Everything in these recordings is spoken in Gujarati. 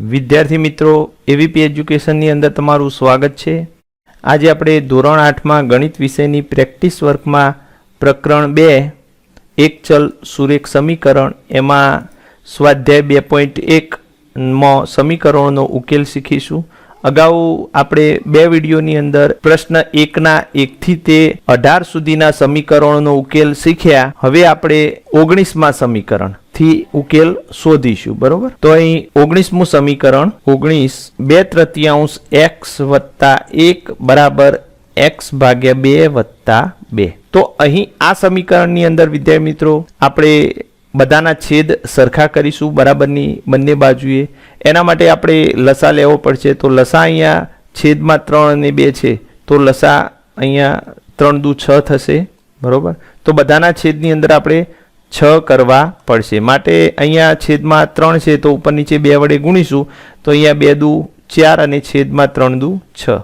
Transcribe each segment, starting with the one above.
વિદ્યાર્થી મિત્રો, એવીપી એજ્યુકેશનની અંદર તમારું સ્વાગત છે। આજે આપણે ધોરણ 8માં ગણિત વિષયની પ્રેક્ટિસ વર્કમાં પ્રકરણ 2 એક ચલ સુરેખ સમીકરણ એમાં સ્વાધ્યાય 2.1 માં સમીકરણોનો ઉકેલ શીખીશું। અગાઉ આપણે બે વિડીયોની અંદર પ્રશ્ન 1ના 1 થી તે 18 સુધીના સમીકરણોનો ઉકેલ શીખ્યા। હવે આપણે 19મા સમીકરણ થી ઉકેલ શોધીશું, બરોબર? તો અહીં 19મું સમીકરણ 19 2/3 x વત્તા 1 બરાબર x ભાગ્યા 2 વત્તા 2। તો અહીં આ સમીકરણની અંદર વિદ્યાર્થી મિત્રો આપણે બધાના છેદ સરખા કરીશું બરાબરની બંને બાજુએ। એના માટે આપણે લસા લેવો પડશે। તો લસા અહીંયા છેદમાં 3 અને 2 છે, તો લસા અહીંયા 3 દુ 6 થશે, બરોબર? તો બધાના છેદની અંદર આપણે 6 કરવા પડશે। માટે અહીંયા છેદમાં 3 છે તો ઉપર નીચે 2 વડે ગુણીશું, તો અહીંયા 2 દુ 4 અને છેદમાં 3 દુ 6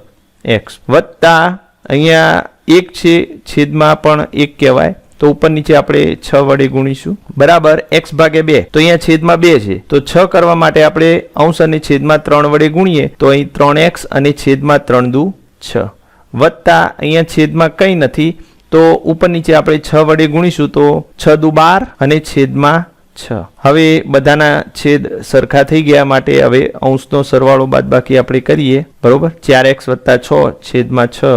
x વત્તા અહીંયા 1 છે છેદમાં પણ 1 કહેવાય, તો ઉપર નીચે આપણે 6 વડે ગુણીશું બરાબર x ભાગ્યા 2। તો અહીંયા છેદમાં 2 છે તો 6 કરવા માટે આપણે અંશ અને છેદમાં 3 વડે ગુણીએ, તો અહીં 3x અને છેદમાં 3 દુ 6 વત્તા અહીંયા છેદમાં કંઈ નથી તો ઉપર નીચે આપણે 6 વડે ગુણીશું, તો 6 દુ 12 અને છેદમાં 6। હવે બધાના છેદ સરખા થઈ ગયા માટે હવે અંશનો સરવાળો બાદબાકી આપણે કરીએ, બરોબર? 4x વત્તા 6 છેદમાં 6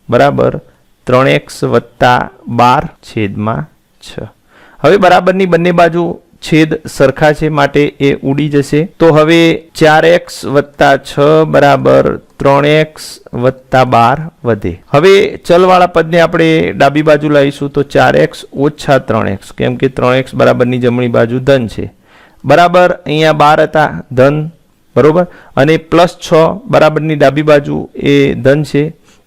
બરાબર 3x વત્તા 12 છેદમાં 6। હવે બરાબરની બંને બાજુ છેદ સરખા છે માટે એ ઉડી જશે। તો હવે 4x વત્તા 6 બરાબર 3x વત્તા 12 વધે। હવે ચલવાળા પદને આપણે ડાબી બાજુ લાવીશું, તો 4x ઓછા 3x, કેમ કે 3x બરાબરની જમણી બાજુ ધન છે, બરાબર અહીંયા 12 હતા ધન, બરોબર? અને +6 બરાબરની ડાબી બાજુ એ ધન છે,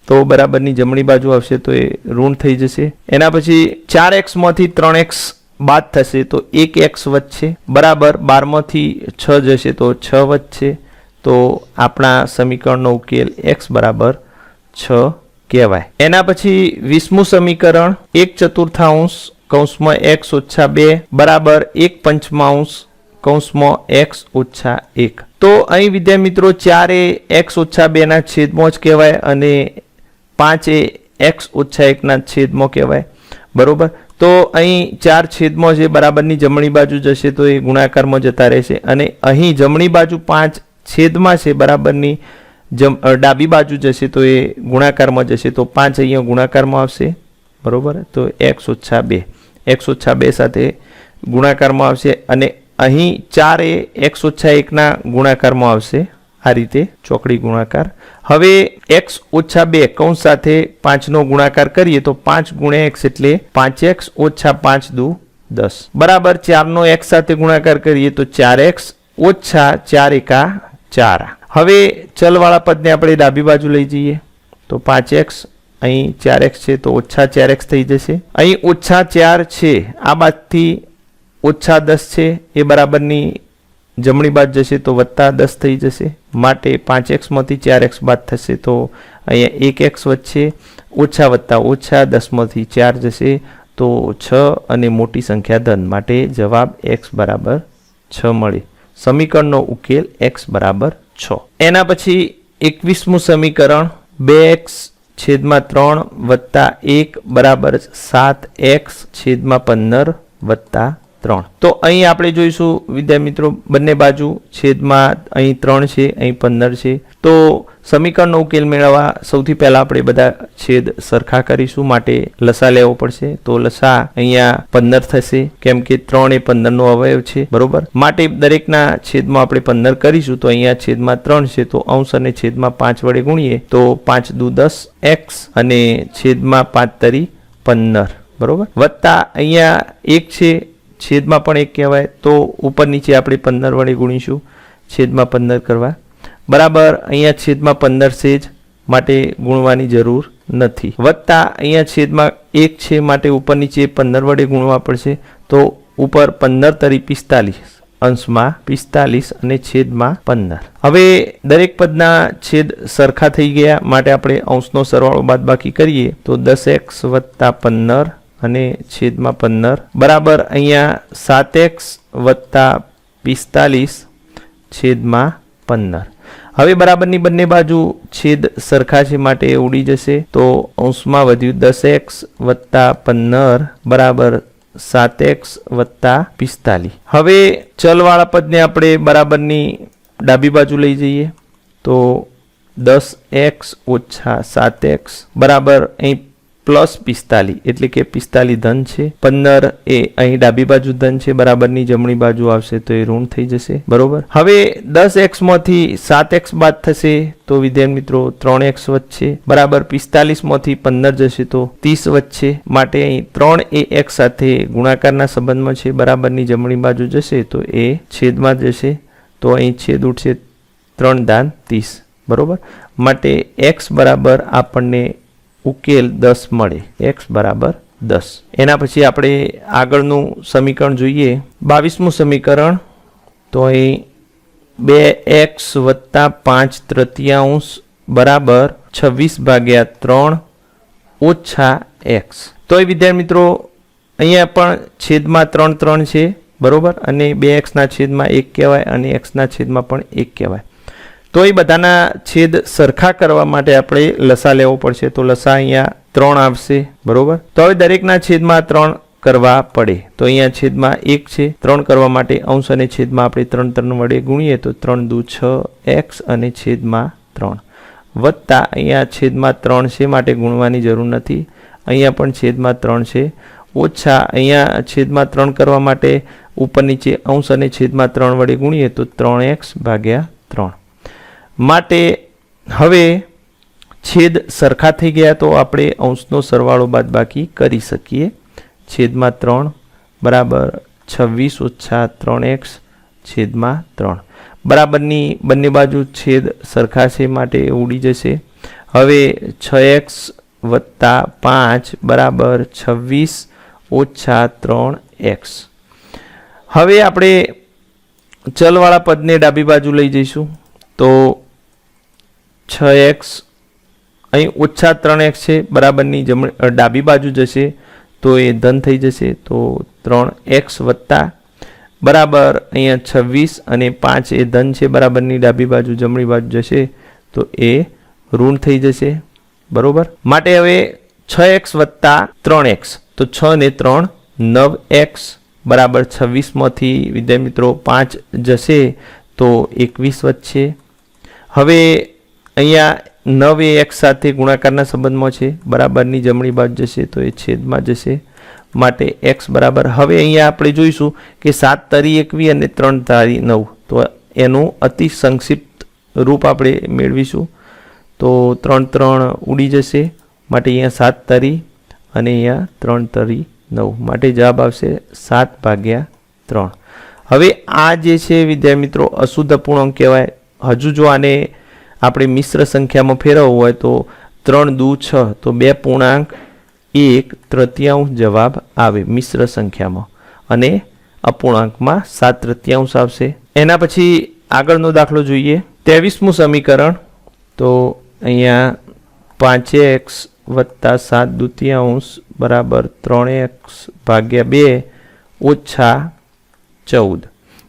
તો બરાબરની જમણી બાજુ આવશે તો એ ઋણ થઈ જશે। એના પછી 4x માંથી 3x બાદ થશે તો 1x વધશે, બરાબર 12 માંથી 6 જશે તો 6 વધશે। તો આપણા સમીકરણનો ઉકેલ x બરાબર 6 કહેવાય। એના પછી 20મું સમીકરણ 1/4 કૌંસમાં x ઓછા 2 બરાબર 1/5 કૌંસમાં x ઓછા 1। તો અહીં વિદ્યાર્થી મિત્રો 4 એ x ઓછા 2 ના છેદમાં જ કહેવાય અને 5 એ x ઓછા 1 ના છેદમાં કહેવાય, બરોબર? તો અહીં 4 છેદમાં છે, બરાબરની જમણી બાજુ જશે તો એ ગુણાકારમાં જતા રહેશે, અને અહીં જમણી બાજુ 5 છેદમાં છે, બરાબરની ડાબી બાજુ જશે તો એ ગુણાકારમાં જશે, તો 5 અહીંયા ગુણાકારમાં આવશે, બરોબર? તો x ઓછા 2 સાથે ગુણાકારમાં આવશે, અને અહીં 4 એ x ઓછા 1 ના ગુણાકારમાં આવશે, આ રીતે ચોકડી ગુણાકાર। હવે x ઓછા 2 કૌંસ સાથે 5 નો ગુણાકાર કરીએ તો 5 ગુણ્યા x એટલે 5x ઓછા 5 દુ 10 બરાબર 4 નો x સાથે ગુણાકાર કરીએ તો 4x ઓછા 4 એકા 4। હવે ચલવાળા પદને આપણે ડાબી બાજુ લઈ જઈએ તો 5x અહીં 4x છે તો ઓછા 4x થઈ જશે। અહીં ઓછા 4 છે, આ બાજુથી ઓછા 10 છે, એ બરાબરની જમણી બાજુ જશે તો વત્તા 10 થઈ જશે, માટે 5x માંથી 4x બાદ થશે તો અહીંયા 1x વધશે, ઓછા વત્તા ઓછા 10 માંથી 4 જશે તો 6 અને મોટી સંખ્યા ધન, માટે જવાબ x બરાબર 6 મળે। સમીકરણનો ઉકેલ x બરાબર 6। એના પછી 21મું સમીકરણ 2x છેદમાં 3 વત્તા 1 બરાબર 7x છેદમાં 15 વત્તા 3। તો અહીં આપણે જોઈશું વિદ્યાર્થી મિત્રો બંને બાજુ છેદમાં અહીં 3 છે, અહીં 15 છે। તો સમીકરણનો ઉકેલ મેળવવા સૌથી પહેલા આપણે બધા છેદ સરખા કરીશું, માટે લસા લેવો પડશે। તો લસા અહીંયા 15 થશે, કેમ કે 3 એ 15 નો અવયવ છે, બરોબર? માટે દરેકના છેદમાં આપણે 15 કરીશું, તો અહીંયા છેદમાં 3 છે તો અંશ અને છેદમાં 5 વડે ગુણીએ તો 5 દુ 10 x અને છેદમાં 5 તરી 15, બરોબર? વત્તા અહીંયા 1 છે, છેદમાં પણ 1 કહેવાય, તો ઉપર નીચે આપણે 15 વડે ગુણીશું છેદમાં 15 કરવા, બરાબર અહીંયા છેદમાં 15 છે જ માટે ગુણવાની જરૂર નથી, વત્તા અહીંયા છેદમાં 1 છે માટે ઉપર નીચે 15 વડે ગુણવા પડશે, તો ઉપર 15 તરી 45 અંશમાં 45 અને છેદમાં 15। હવે દરેક પદના છેદ સરખા થઈ ગયા માટે આપણે અંશનો સરવાળો બાદબાકી કરીએ તો 10x વત્તા 15 અને છેદમાં 15 બરાબર અહીંયા 7x વત્તા 45 છેદમાં 15. હવે બરાબરની બંને બાજુ છેદ સરખા છે માટે એ ઉડી જશે. તો અંશમાં વધ્યું 10x વત્તા 15 બરાબર 7x વત્તા 45. હવે ચલવાળા પદને આપણે બરાબરની ડાબી બાજુ લઈ જઈએ તો 10x ઓછા 7x બરાબર અહીં પ્લસ 45 એટલે કે 45 ધન છે. 15 એ અહીં ડાબી બાજુ ધન છે, બરાબરની જમણી બાજુ આવશે તો એ ઋણ થઈ જશે. બરોબર. હવે 10x માંથી 7x બાદ થશે તો વિદ્યાર્થી મિત્રો 3x વધશે બરાબર 45 માંથી 15 જશે તો 30 વધશે. માટે અહીં 3 એ x સાથે ગુણાકારના સંબંધમાં છે, બરાબરની જમણી બાજુ જશે તો એ છેદમાં જશે તો અહીં છેદ ઉઠશે 3 દાન 30. બરોબર. માટે x બરાબર આપણને ઉકેલ 10 મળે. x બરાબર 10. એના પછી આપણે આગળનું સમીકરણ જોઈએ. 22મું સમીકરણ તો અહીં 2x વત્તા 5/3 બરાબર 26/3 ઓછા x. તો એ વિદ્યાર્થી મિત્રો અહીંયા પણ છેદમાં 3 3 છે. બરોબર. અને 2x ના છેદમાં 1 કહેવાય અને x ના છેદમાં પણ 1 કહેવાય. તો એ બધાના છેદ સરખા કરવા માટે આપણે લસા લેવો પડશે. તો લસા અહીંયા 3 આવશે. બરોબર. તો હવે દરેકના છેદમાં 3 કરવા પડે. તો અહીંયા છેદમાં 1 છે. 3 કરવા માટે અંશ અને છેદમાં આપણે 3 3 વડે ગુણીએ તો 3 દુ 6x અને છેદમાં 3 વત્તા અહીંયા છેદમાં 3 છે માટે ગુણવાની જરૂર નથી. અહીંયા પણ છેદમાં 3 છે. ઓછા અહીંયા છેદમાં 3 કરવા માટે ઉપર નીચે અંશ અને છેદમાં 3 વડે ગુણીએ તો 3x/3. માટે હવે છેદ સરખા થઈ ગયા તો આપણે અંશનો સરવાળો બાદબાકી કરી શકીએ. છેદમાં 3 બરાબર 26 ઓછા 3x છેદમાં 3. બરાબરની બંને બાજુ છેદ સરખા છે માટે ઉડી જશે. હવે 6x વત્તા 5 બરાબર 26 ઓછા 3x. હવે આપણે ચલવાળા પદને ડાબી બાજુ લઈ જઈશું તો 6x અહીં ઓછા 3x છે, બરાબરની ડાબી બાજુ જશે તો એ ધન થઈ જશે. તો 3x વત્તા બરાબર અહીંયા 26 અને 5 એ ધન છે, બરાબરની ડાબી બાજુ જમણી બાજુ જશે તો એ ઋણ થઈ જશે. બરોબર. માટે હવે 6x વત્તા 3x તો 6 ને 3 9x બરાબર 26 માંથી વિદ્યાર્થી મિત્રો 5 જશે તો 21 વધશે. હવે અહીંયા 9 એ x સાથે ગુણાકારના સંબંધમાં છે, બરાબરની જમણી બાજુ જશે તો એ છેદમાં જશે. માટે x બરાબર હવે અહીંયા આપણે જોઈશું કે 7 તરી 21 અને 3 તારી 9 તો એનું અતિ સંક્ષિપ્ત રૂપ આપણે મેળવીશું. તો 3 3 ઉડી જશે માટે અહીંયા 7 તરી અને અહીંયા 3 તરી 9 માટે જવાબ આવશે 7/3. હવે આ જે છે વિદ્યાર્થી મિત્રો અશુદ્ધ અપૂર્ણાંક કહેવાય. હજુ જો આને આપણે મિશ્ર સંખ્યામાં ફેરવવું હોય તો 3 દુ 6 તો 2.1/3 જવાબ આવે મિશ્ર સંખ્યામાં અને અપૂર્ણાંકમાં 7/3 આવશે. એના પછી આગળનો દાખલો જોઈએ. 23મું સમીકરણ તો અહીંયા 5x વત્તા 7/2 બરાબર 3x/2 ઓછા 14.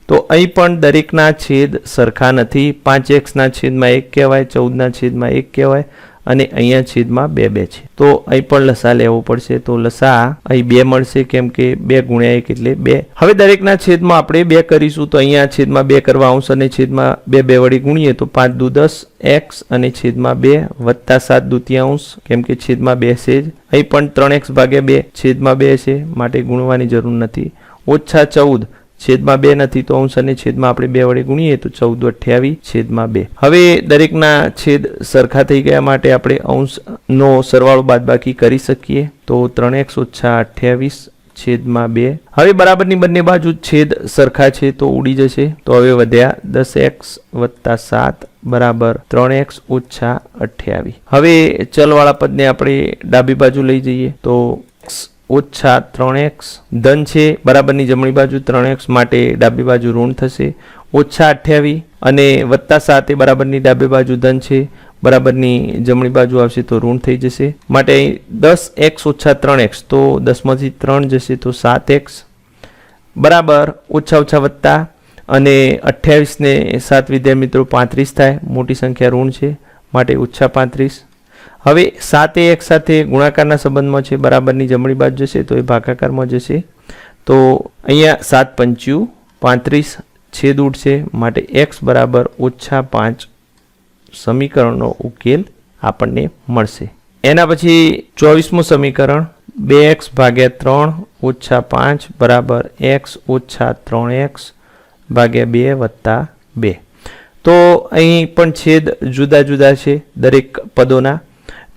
તો અહીં પણ દરેકના છેદ સરખા નથી. 5x ના છેદમાં 1 કહેવાય, 14 ના છેદમાં 1 કહેવાય અને અહીંયા છેદમાં 2 2 છે. તો અહીં પણ લસા લેવો પડશે. તો લસા અહીં 2 મળશે કેમ કે 2 ગુણ્યા 1 એટલે 2. હવે દરેકના છેદમાં આપણે 2 કરીશું તો અહીંયા છેદમાં 2 કરવા અંશ અને છેદમાં 2 2 વડે ગુણીએ તો 5 દુ 10x અને છેદમાં 2 વત્તા 7/2 કેમ કે છેદમાં 2 છે જ. અહીં પણ 3x/2 છેદમાં 2 છે માટે ગુણવાની જરૂર નથી. ઓછા 14 છેદમાં 2 નથી તો અંશ અને છેદમાં આપણે 2 વડે ગુણીએ તો 14/28 છેદમાં 2. હવે દરેકના છેદ સરખા થઈ ગયા માટે આપણે અંશનો સરવાળો બાદબાકી કરી શકીએ. તો 3x ઓછા 28 છેદમાં 2. હવે બરાબરની બંને બાજુ છેદ સરખા છે તો ઉડી જશે. તો હવે વધ્યા 10x વત્તા 7 બરાબર 3x ઓછા 28. હવે ચલવાળા પદને આપણે ડાબી બાજુ લઈ જઈએ તો ઓછા 3x ધન છે, બરાબરની જમણી બાજુ 3x માટે ડાબી બાજુ ઋણ થશે. ઓછા 28 અને વત્તા 7 એ બરાબરની ડાબી બાજુ ધન છે, બરાબરની જમણી બાજુ આવશે તો ઋણ થઈ જશે. માટે 10x ઓછા 3x તો 10 માંથી 3 જશે તો 7x બરાબર ઓછા ઓછા વત્તા અને 28 ને 7 વિદ્યાર્થી મિત્રો 35 થાય. મોટી સંખ્યા ઋણ છે માટે ઓછા 35. હવે 7 એ x સાથે ગુણાકારના સંબંધમાં છે, બરાબરની જમણી બાજુ જશે તો એ ભાગાકારમાં જશે. તો અહીંયા 7 પંચ્યું 35 છેદ ઉડશે માટે x બરાબર -5 સમીકરણનો ઉકેલ આપણને મળશે. એના પછી 24મું સમીકરણ 2x ભાગ્યા 3 ઓછા 5 બરાબર x ઓછા 3x ભાગ્યા 2 વત્તા 2. તો અહીં પણ છેદ જુદા જુદા છે દરેક પદોના,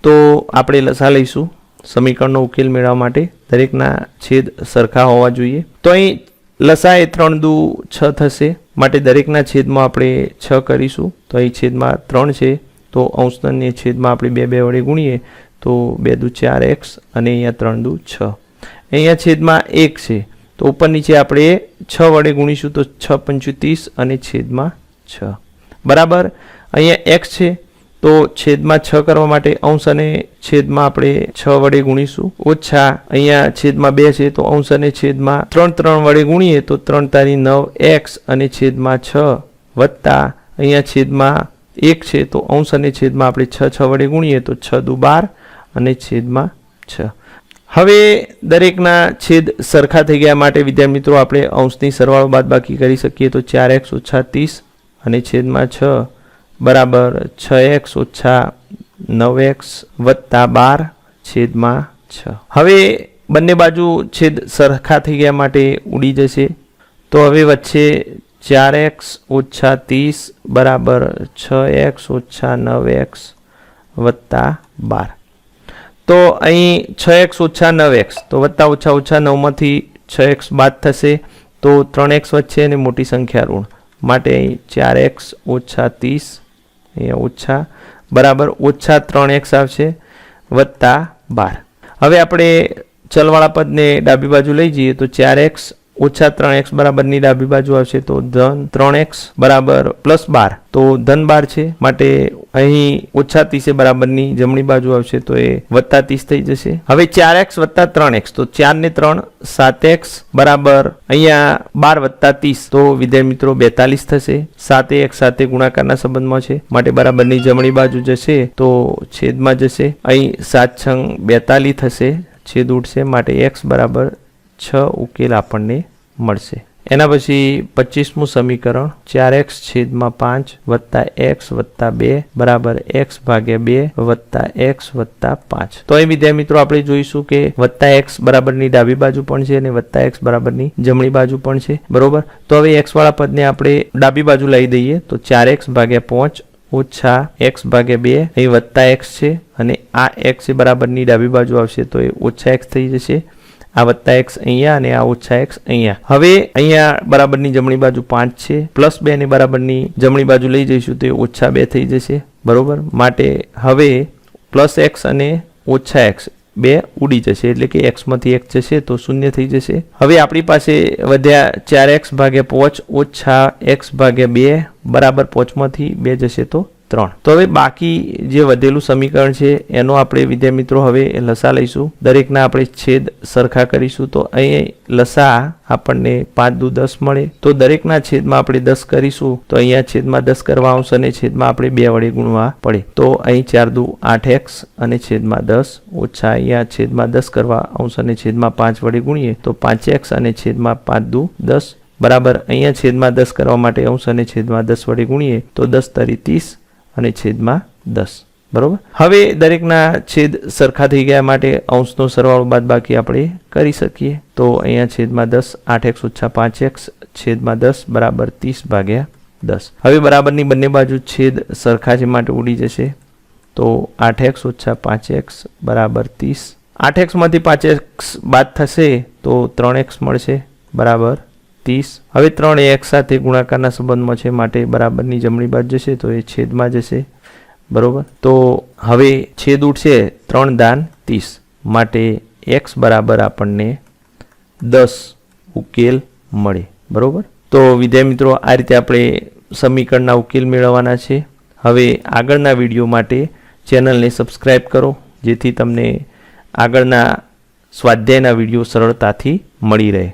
તો આપણે લસા લઈશું સમીકરણનો ઉકેલ મેળવવા માટે. દરેકના છેદ સરખા હોવા જોઈએ. તો અહીં લસા એ 3 દુ 6 થશે માટે દરેકના છેદમાં આપણે 6 કરીશું. તો અહીં છેદમાં 3 છે તો અંશને છેદમાં આપણે 2 વડે ગુણીએ તો 2 દુ 4x અને અહીંયા 3 દુ 6. અહીંયા છેદમાં 1 છે તો ઉપર નીચે આપણે 6 વડે ગુણીશું તો 6 પંચું 30 અને છેદમાં 6 બરાબર. અહીંયા x છે તો છેદમાં 6 કરવા માટે અંશ અને છેદમાં આપણે 6 વડે ગુણીશું. ઓછા અહીંયા છેદમાં 2 છે તો અંશ અને છેદમાં 3 વડે ગુણીએ તો 3 તારી 9x અને છેદમાં 6 વત્તા અહીંયા છેદમાં 1 છે તો અંશ અને છેદમાં આપણે 6 વડે ગુણીએ તો 6 દુ 12 અને છેદમાં 6. હવે દરેકના છેદ સરખા થઈ ગયા માટે વિદ્યાર્થી મિત્રો આપણે અંશની સરવાળો બાદબાકી કરી શકીએ. તો 4x ઓછા 30 અને છેદમાં 6 બરાબર 6x ઓછા 9x વત્તા 12 છેદમાં 6. હવે બંને બાજુ છેદ સરખા થઈ ગયા માટે ઉડી જશે. તો હવે વચ્ચે 4x ઓછા 30 બરાબર 6x ઓછા 9x વત્તા 12. તો અહીં 6x ઓછા 9x તો વત્તા ઓછા ઓછા 9માંથી 6x બાદ થશે તો 3x વચ્ચે અને મોટી સંખ્યા ઋણ માટે અહીં 4x ઓછા 30 અહીંયા ઓછા બરાબર ઓછા 3x આવશે વત્તા 12. હવે આપણે ચલવાળા પદને ડાબી બાજુ લઈ જઈએ તો 4x ઓછા 3x બરાબરની ડાબી બાજુ આવશે તો ધન 3x બરાબર +12 તો ધન 12 છે માટે અહીં ઓછા 30 બરાબરની જમણી બાજુ આવશે તો એ વત્તા 30 થઈ જશે. હવે 4x વત્તા 3x તો 4 ને 3 7x બરાબર અહીંયા 12 વત્તા 30 તો વિદ્યાર્થી મિત્રો 42 થશે. 7 એ x સાથે ગુણાકારના સંબંધમાં છે માટે બરાબરની જમણી બાજુ જશે તો છેદમાં જશે. અહીં 7 છંગ 42 થશે, છેદ ઉડશે માટે x બરાબર 6 ઉકેલ આપણને મળશે. એના પછી 25મું સમીકરણ 4x છેદમાં 5 વત્તા x વત્તા 2 બરાબર x ભાગ્યા 2 વત્તા x વત્તા 5. તો અહીં વિદ્યાર્થી મિત્રો આપણે જોઈશું કે વત્તા x બરાબરની ડાબી બાજુ પણ છે અને વત્તા x બરાબરની જમણી બાજુ પણ છે બરોબર. તો હવે x વાળા પદને આપણે ડાબી બાજુ લઈ દઈએ તો 4x ભાગ્યા 5 ઓછા x ભાગ્યા 2 અહીં વત્તા x છે અને આ x બરાબરની ડાબી બાજુ આવશે તો એ ઓછા x થઈ જશે. આ વત્તા x અહીંયા અને આ ઓછા x અહીંયા. હવે અહીંયા બરાબરની જમણી બાજુ 5 છે, +2 ને બરાબરની જમણી બાજુ લઈ જઈશું તો ઓછા 2 થઈ જશે બરોબર. માટે હવે +x અને ઓછા x 2 ઉડી જશે એટલે કે x માંથી 1 જશે તો 0 થઈ જશે. હવે આપણી પાસે વધ્યા 4x ભાગ્યા 5 ઓછા x ભાગ્યા 2 બરાબર 5 માંથી 2 જશે તો 3. તો હવે બાકી જે વધેલું સમીકરણ છે એનો આપણે વિદ્યાર્થી મિત્રો હવે લસા લઈશું. દરેકના આપણે છેદ સરખા કરીશું તો અહીં લસા આપણને 5 દુ 10 મળે તો દરેકના છેદમાં આપણે 10 કરીશું તો અહીંયા છેદમાં 10 કરવા આવશે અને છેદમાં આપણે 2 વડે ગુણવા પડે તો અહીં 4 દુ 8x અને છેદમાં 10 ઓછા અહીંયા છેદમાં 10 કરવા આવશે અને છેદમાં 5 વડે ગુણીએ તો 5x અને છેદમાં 5 દુ 10 બરાબર. અહીંયા છેદમાં 10 કરવા માટે અંશ અને છેદમાં 10 વડે ગુણીએ તો 10 તરી 30 અને છેદમાં 10 બરોબર. હવે દરેકના છેદ સરખા થઈ ગયા માટે અંશનો સરવાળો બાદબાકી આપણે કરી શકીએ તો અહીંયા છેદમાં 10 8x ઓછા 5x છેદમાં 10 બરાબર 30 ભાગ્યા 10. હવે બરાબરની બંને બાજુ છેદ સરખા છે માટે ઉડી જશે તો 8x ઓછા 5x બરાબર 30. 8x માંથી 5x બાદ થશે તો 3x મળશે બરાબર 30. હવે 3 એ x સાથે ગુણાકારના સંબંધમાં છે માટે બરાબરની જમણી બાજુ જશે તો એ છેદમાં જશે બરોબર. તો હવે છેદ ઉડશે 3 દાન 30 માટે x બરાબર આપણને 10 ઉકેલ મળે બરોબર. તો વિદ્યાર્થી મિત્રો આ રીતે આપણે સમીકરણના ઉકેલ મેળવવાના છે. હવે આગળના વિડીયો માટે ચેનલને સબસ્ક્રાઈબ કરો જેથી તમને આગળના સ્વાધ્યાયના વિડીયો સરળતાથી મળી રહે.